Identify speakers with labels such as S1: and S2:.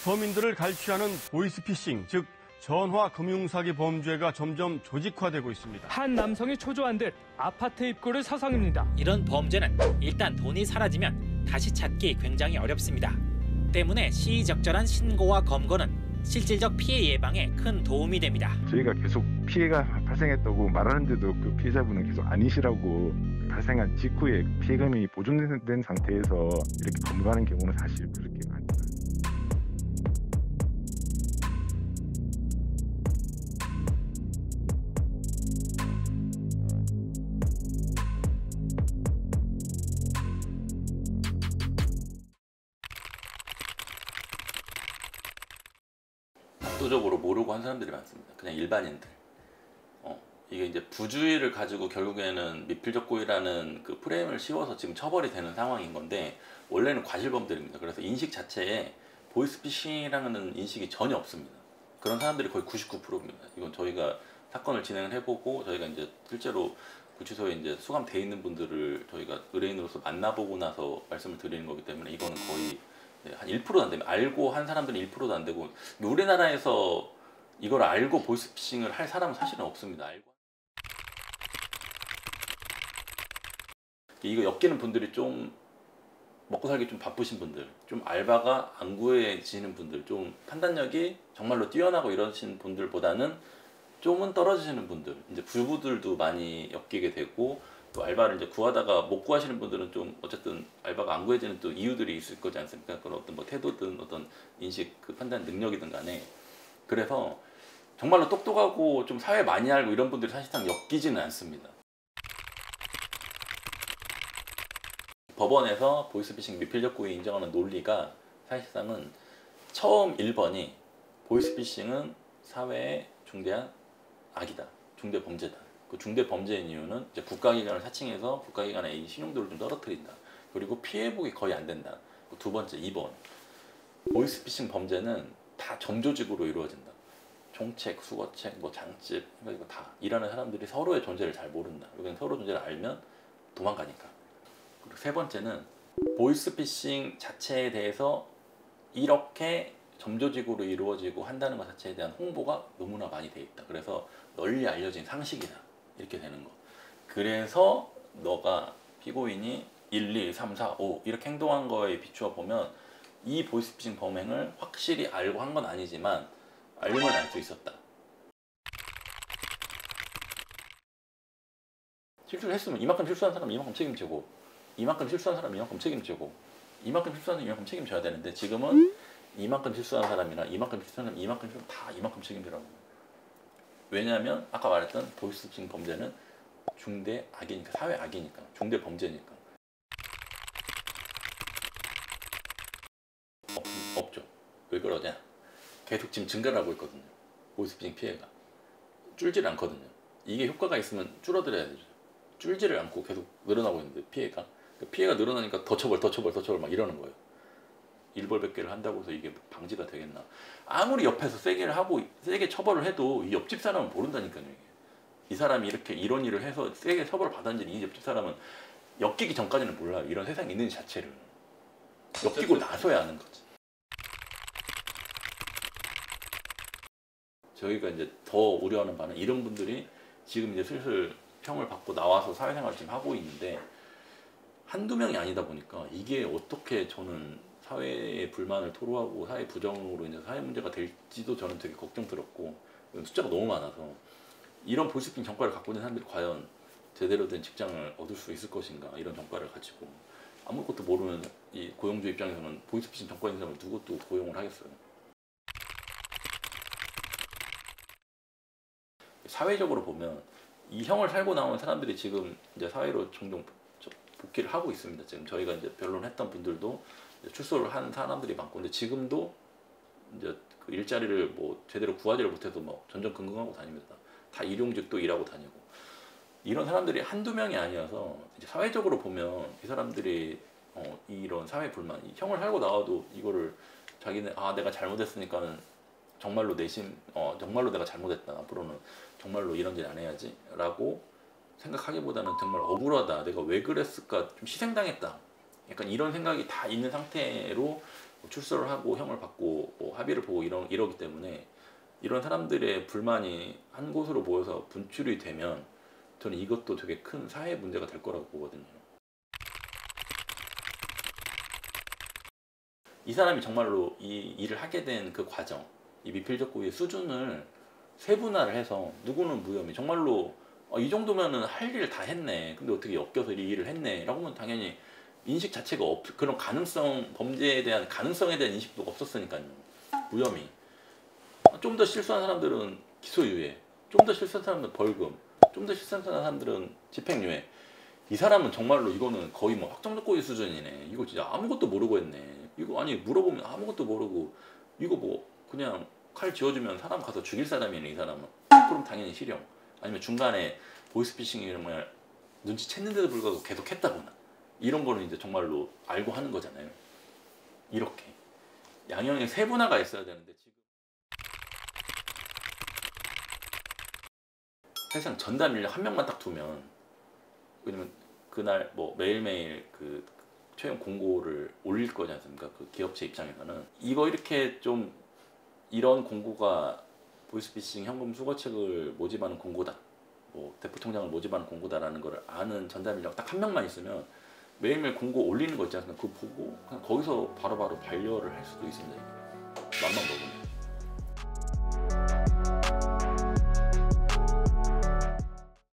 S1: 서민들을 갈취하는 보이스피싱, 즉 전화 금융사기 범죄가 점점 조직화되고 있습니다.
S2: 한 남성이 초조한 듯 아파트 입구를 서성입니다.
S3: 이런 범죄는 일단 돈이 사라지면 다시 찾기 굉장히 어렵습니다. 때문에 시의적절한 신고와 검거는 실질적 피해 예방에 큰 도움이 됩니다.
S4: 저희가 계속 피해가 발생했다고 말하는데도 그 피해자분은 계속 아니시라고, 발생한 직후에 피해금이 보존된 상태에서 이렇게 검거하는 경우는 사실 그렇게 많지 않습니다.
S5: 압도적으로 모르고 한 사람들이 많습니다. 그냥 일반인들. 이게 이제 부주의를 가지고 결국에는 미필적 고의라는 그 프레임을 씌워서 지금 처벌이 되는 상황인 건데, 원래는 과실범들입니다. 그래서 인식 자체에 보이스피싱이라는 인식이 전혀 없습니다. 그런 사람들이 거의 99%입니다. 이건 저희가 사건을 진행을 해보고, 저희가 이제 실제로 구치소에 이제 수감돼 있는 분들을 저희가 의뢰인으로서 만나보고 나서 말씀을 드리는 거기 때문에, 이거는 거의 한 1%도 안 됩니다. 알고 한 사람들은 1%도 안 되고, 우리나라에서 이걸 알고 보이스피싱을 할 사람은 사실은 없습니다. 알고 이거 엮이는 분들이 좀 먹고 살기 좀 바쁘신 분들, 좀 알바가 안 구해지는 분들, 좀 판단력이 정말로 뛰어나고 이러신 분들보다는 좀은 떨어지시는 분들, 이제 부부들도 많이 엮이게 되고, 또 알바를 이제 구하다가 못 구하시는 분들은 좀 어쨌든 알바가 안 구해지는 또 이유들이 있을 거지 않습니까? 그런 어떤 뭐 태도든 어떤 인식 그 판단 능력이든 간에. 그래서 정말로 똑똑하고 좀 사회 많이 알고 이런 분들이 사실상 엮이지는 않습니다. 법원에서 보이스피싱 미필적 고의 인정하는 논리가 사실상은 처음 1번이 보이스피싱은 사회에 중대한 악이다, 중대 범죄다. 그 중대 범죄인 이유는 이제 국가기관을 사칭해서 국가기관의 이 신용도를 좀 떨어뜨린다. 그리고 피해복이 거의 안 된다. 두 번째 2번, 보이스피싱 범죄는 다 점조직으로 이루어진다. 총책, 수거책, 뭐 장집, 이거 다 일하는 사람들이 서로의 존재를 잘 모른다. 여기는 서로 존재를 알면 도망가니까. 그리고 세 번째는 보이스피싱 자체에 대해서 이렇게 점조직으로 이루어지고 한다는 것 자체에 대한 홍보가 너무나 많이 돼 있다. 그래서 널리 알려진 상식이다. 이렇게 되는 거. 그래서 너가 피고인이 1, 2, 3, 4, 5 이렇게 행동한 거에 비추어 보면 이 보이스피싱 범행을 확실히 알고 한 건 아니지만 알면 알 수 있었다. 실수를 했으면 이만큼 실수한 사람은 이만큼 책임지고, 이만큼 실수한 사람은 이만큼 책임지고, 이만큼 실수한 사람은 이만큼 책임져야 되는데, 지금은 이만큼 실수한 사람이나 이만큼 실수한 사람, 이만큼 실수한 다 이만큼 책임지라고. 왜냐하면 아까 말했던 보이스피싱 범죄는 중대 악이니까, 사회 악이니까, 중대 범죄니까. 없죠. 왜 그러냐? 계속 지금 증가를 하고 있거든요. 보이스피싱 피해가 줄질 않거든요. 이게 효과가 있으면 줄어들어야 되죠. 줄지를 않고 계속 늘어나고 있는데 피해가 늘어나니까 더 처벌 막 이러는 거예요. 일벌백계를 한다고 해서 이게 방지가 되겠나? 아무리 옆에서 세게 처벌을 해도 이 옆집 사람은 모른다니까요. 이게. 이 사람이 이렇게 이런 일을 해서 세게 처벌을 받았는지 이 옆집 사람은 엮이기 전까지는 몰라요. 이런 세상이 있는지 자체를. 엮이고 나서야 아는 거지. 저희가 이제 더 우려하는 바는 이런 분들이 지금 이제 슬슬 형을 받고 나와서 사회생활을 지금 하고 있는데, 한두 명이 아니다 보니까 이게 어떻게 저는 사회의 불만을 토로하고 사회 부정으로 인해서 사회 문제가 될지도 저는 되게 걱정스럽고, 숫자가 너무 많아서 이런 보이스피싱 전과를 갖고 있는 사람들이 과연 제대로 된 직장을 얻을 수 있을 것인가, 이런 전과를 가지고 아무것도 모르는 이 고용주 입장에서는 보이스피싱 전과 있는 사람을 누구 또 고용을 하겠어요. 사회적으로 보면 이 형을 살고 나온 사람들이 지금 이제 사회로 종종 복귀를 하고 있습니다. 지금 저희가 이제 변론했던 분들도 출소를 한 사람들이 많고, 근데 지금도 이제 그 일자리를 뭐 제대로 구하지를 못해서 뭐 전전긍긍하고 다닙니다. 다 일용직도 일하고 다니고, 이런 사람들이 한두 명이 아니어서 이제 사회적으로 보면 이 사람들이 이런 사회 불만, 형을 살고 나와도 이거를 자기는 내가 잘못했으니까는 정말로 정말로 내가 잘못했다, 앞으로는 정말로 이런 일 안 해야지 라고 생각하기보다는 정말 억울하다, 내가 왜 그랬을까, 좀 희생당했다, 약간 이런 생각이 다 있는 상태로 출소를 하고 형을 받고 뭐 합의를 보고 이러기 때문에 이런 사람들의 불만이 한 곳으로 모여서 분출이 되면 저는 이것도 되게 큰 사회 문제가 될 거라고 보거든요. 이 사람이 정말로 이 일을 하게 된 그 과정, 이 미필적고의 수준을 세분화를 해서 누구는 무혐의, 정말로 이 정도면은 할 일을 다 했네. 근데 어떻게 엮여서 이 일을 했네. 라고 하면 당연히 인식 자체가 그런 가능성, 범죄에 대한 가능성에 대한 인식도 없었으니까요. 무혐의. 좀 더 실수한 사람들은 기소유예, 좀 더 실수한 사람들은 벌금, 좀 더 실수한 사람들은 집행유예. 이 사람은 정말로 이거는 거의 뭐 확정적고의 수준이네. 이거 진짜 아무것도 모르고 했네. 이거 아니 물어보면 아무것도 모르고 이거 뭐 그냥 칼 쥐어주면 사람 가서 죽일 사람이네 이 사람은. 그럼 당연히 실형. 아니면 중간에 보이스피싱 이런 걸 눈치챘는데도 불구하고 계속 했다거나 이런 거는 이제 정말로 알고 하는 거잖아요. 이렇게 양형의 세분화가 있어야 되는데 지금 사실상 전담 인력 한 명만 딱 두면, 왜냐면 그날 뭐 매일매일 그 채용 공고를 올릴 거지 않습니까? 그 기업체 입장에서는 이거 이렇게 좀 이런 공고가 보이스피싱 현금 수거책을 모집하는 공고다, 뭐 대표통장을 모집하는 공고다라는 걸 아는 전담 인력 딱 한 명만 있으면 매일매일 공고 올리는 거 있지 않습니까? 그거 보고 그냥 거기서 바로바로 반려를 할 수도 있습니다. 맘만 먹으면.